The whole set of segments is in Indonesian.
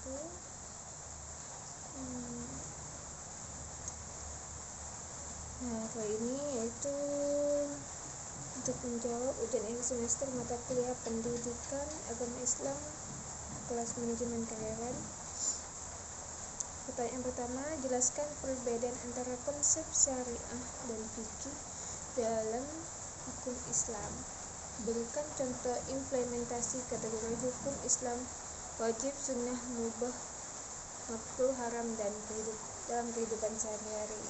itu kali ini yaitu untuk menjawab ujian akhir semester mata kuliah pendidikan agama Islam kelas manajemen karyawan. Pertanyaan pertama, jelaskan perbedaan antara konsep syariah dan fikih dalam hukum Islam. Berikan contoh implementasi kategori hukum Islam wajib, sunnah, mubah, makruh, haram dan dalam kehidupan sehari-hari.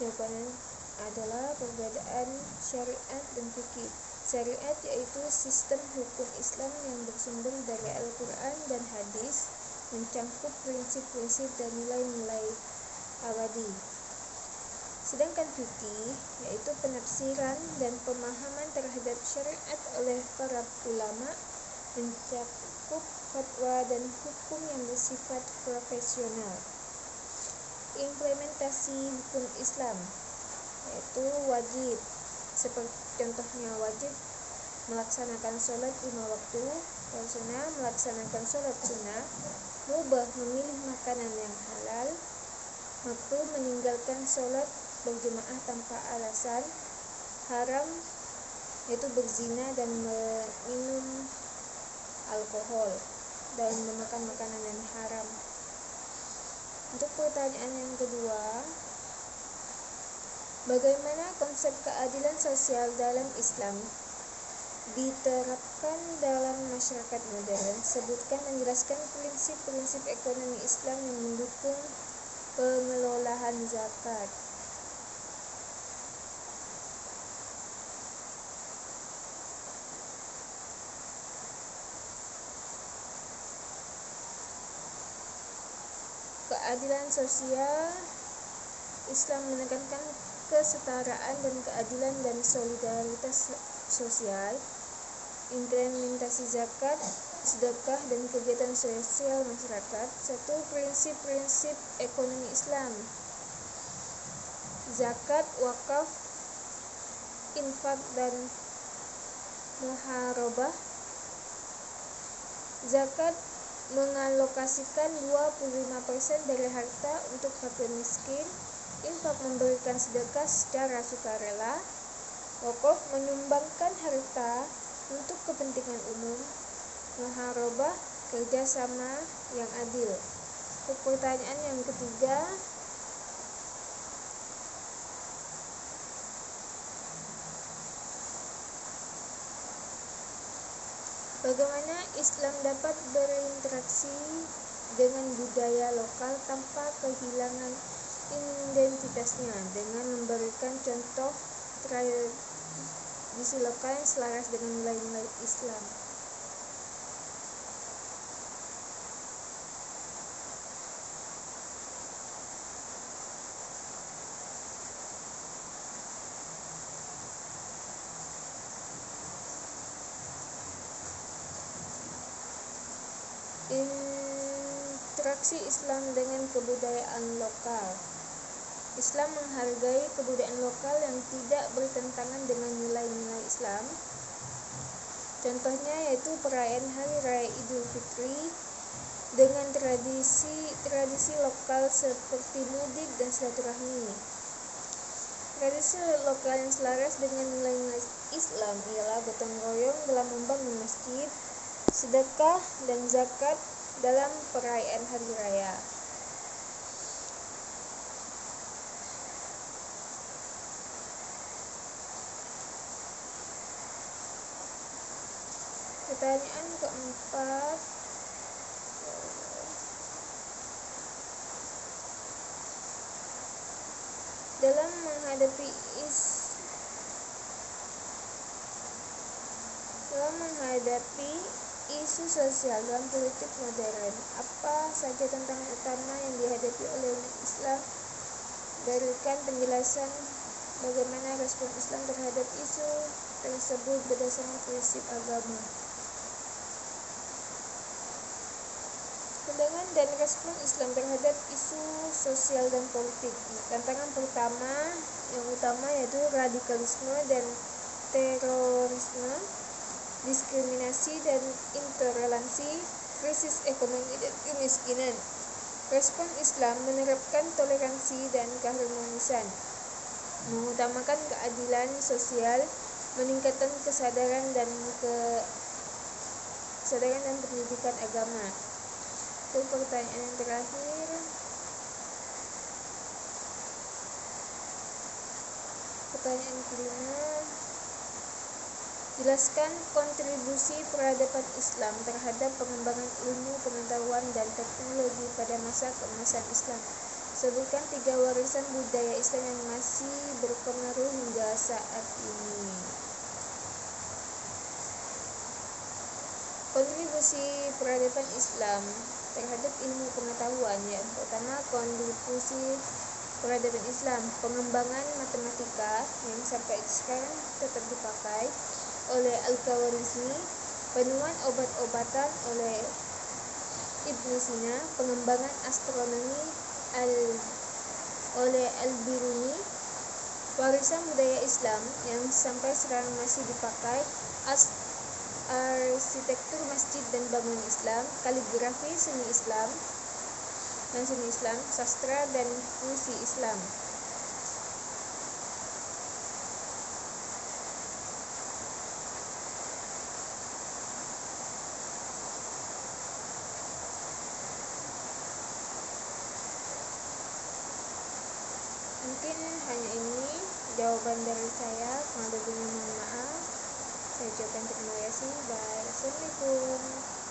Jawabannya adalah perbedaan syariat dan fikih. Syariat yaitu sistem hukum Islam yang bersumber dari Al-Quran dan hadis, mencangkup prinsip-prinsip dan nilai-nilai abadi. Sedangkan fikih yaitu penafsiran dan pemahaman terhadap syariat oleh para ulama, mencakup fatwa dan hukum yang bersifat profesional. Implementasi hukum Islam yaitu wajib, seperti contohnya wajib melaksanakan sholat 5 waktu, sunnah melaksanakan sholat sunnah, mubah memilih makanan yang halal, makruh meninggalkan sholat berjemaah tanpa alasan, haram yaitu berzina dan minum alkohol dan memakan makanan yang haram. Untuk pertanyaan yang kedua, bagaimana konsep keadilan sosial dalam Islam diterapkan dalam masyarakat modern? Sebutkan dan jelaskan prinsip-prinsip ekonomi Islam yang mendukung pengelolaan zakat. Keadilan sosial, Islam menekankan kesetaraan dan keadilan dan solidaritas sosial. Implementasi zakat, sedekah dan kegiatan sosial masyarakat. 1. Prinsip-prinsip ekonomi Islam: zakat, wakaf, infak dan muharabah. Zakat mengalokasikan 25% dari harta untuk fakir miskin. Infak memberikan sedekah secara sukarela. Wakaf menyumbangkan harta untuk kepentingan umum. Muharabah kerjasama yang adil. Untuk pertanyaan yang ketiga, bagaimana Islam dapat berinteraksi dengan budaya lokal tanpa kehilangan identitasnya, dengan memberikan contoh tradisi lokal yang selaras dengan nilai-nilai Islam. Interaksi Islam dengan kebudayaan lokal. Islam menghargai kebudayaan lokal yang tidak bertentangan dengan nilai-nilai Islam. Contohnya yaitu perayaan Hari Raya Idul Fitri dengan tradisi lokal seperti mudik dan silaturahmi. Tradisi lokal yang selaras dengan nilai-nilai Islam ialah gotong royong dalam membangun masjid, sedekah dan zakat dalam perayaan hari raya. Pertanyaan keempat, dalam menghadapi isu sosial dalam politik modern, apa saja tantangan utama yang dihadapi oleh umat Islam? Berikan penjelasan bagaimana respon Islam terhadap isu tersebut berdasarkan prinsip agama. Pandangan dan respon Islam terhadap isu sosial dan politik. Tantangan pertama yang utama yaitu radikalisme dan terorisme, diskriminasi dan intoleransi, krisis ekonomi dan kemiskinan. Respon Islam menerapkan toleransi dan keharmonisan, mengutamakan keadilan sosial, meningkatkan kesadaran dan pendidikan agama. Itu pertanyaan yang terakhir. Pertanyaan kelima, jelaskan kontribusi peradaban Islam terhadap pengembangan ilmu pengetahuan dan teknologi pada masa keemasan Islam. Sebutkan 3 warisan budaya Islam yang masih berpengaruh hingga saat ini. Kontribusi peradaban Islam terhadap ilmu pengetahuan, yang pertama kontribusi peradaban Islam, pengembangan matematika yang sampai sekarang tetap dipakai oleh Al-Khawarizmi, penemuan obat-obatan oleh Ibnu Sina, pengembangan astronomi oleh Al-Biruni. Warisan budaya Islam yang sampai sekarang masih dipakai, arsitektur masjid dan bangunan Islam, kaligrafi seni Islam, sastra dan puisi Islam. Mungkin hanya ini jawaban dari saya. Kurang lebihnya mohon maaf. Saya ucapkan terima kasih. Bye. Assalamualaikum.